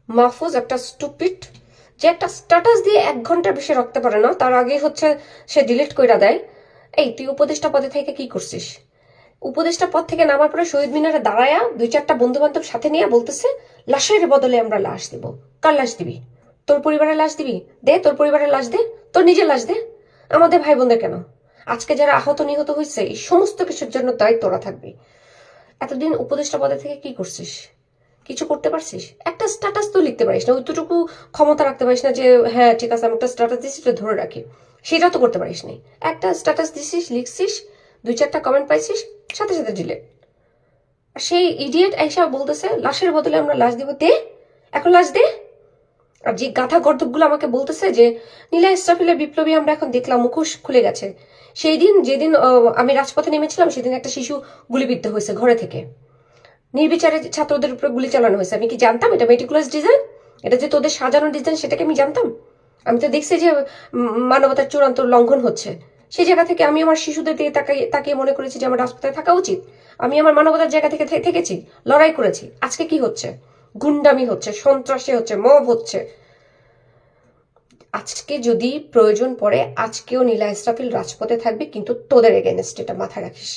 মাহফুজ একটা স্টুপিড, যে একটা স্ট্যাটাস দিয়ে 1 ঘন্টার বেশি রাখতে পারে না, তার আগে হচ্ছে সে ডিলিট কইরা দেয়। এই তুই উপদেষ্টা পদে থেকে কি করছিস? উপদেষ্টা পদ থেকে নামার পরে শহীদ মিনারে দাঁড়ায়া 2-4টা বন্ধু বান্ধব সাথে নিয়ে বলতেছে লাশের বদলে আমরা লাশ দিব। কার লাশ দিবি? তোর পরিবারের লাশ দিবি? দে, তোর পরিবারের লাশ দে, তোর নিজের লাশ দে। আমাদের ভাই বোনদের কেন? আজকে যারা আহত নিহত হয়েছে এই সমস্ত কিছুর জন্য দায়িত্ব তোরা থাকবি। এতদিন উপদেষ্টা পদে থেকে কি করছিস? কিছু করতে পারছিস? একটা স্ট্যাটাস তো লিখতে পারিস না, ওইটুকু ক্ষমতা রাখতে পারিস না যে হ্যাঁ ঠিক আছে আমি একটা স্ট্যাটাস দিচ্ছি তো ধরে রাখি, সেটা তো করতে পারিস নি। একটা স্ট্যাটাস দিছিস, লিখছিস, 2-4টা কমেন্ট পাইছিস, সাথে সাথে ডিলেট। আর সেই ইডিয়েট আইসা বলতেছে লাশের বদলে আমরা লাশ দিব। দে, এখন লাশ দে। আর যে গাধা গর্দকগুলো আমাকে বলতেছে যে নীলা ইসরাফিলের বিপ্লবী আমরা এখন দেখলাম মুখোশ খুলে গেছে, সেই দিন যেদিন আমি রাজপথে নেমেছিলাম সেদিন একটা শিশু গুলিবিদ্ধ হয়েছে ঘরে থেকে, নির্বিচারে ছাত্রদের উপরে গুলি চালানো হয়েছে। আমি কি জানতাম এটা মেটিকুলাস ডিজাইন? এটা যে তোদের সাজানো ডিজাইন সেটাকে আমি জানতাম? আমি তো দেখছি যে মানবতার চূড়ান্ত লঙ্ঘন হচ্ছে। সেই জায়গা থেকে আমি আমার শিশুদের দিকে তাকিয়ে মনে করেছি যে আমার রাজপথে থাকা উচিত। আমি আমার মানবতার জায়গা থেকে থেকেছি, লড়াই করেছি। আজকে কি হচ্ছে? গুন্ডামি হচ্ছে, সন্ত্রাসী হচ্ছে, মব হচ্ছে। আজকে যদি প্রয়োজন পড়ে আজকেও নীলা ইসরাফিল রাজপথে থাকবে, কিন্তু তোদের এগেনস্ট, এটা মাথায় রাখিস।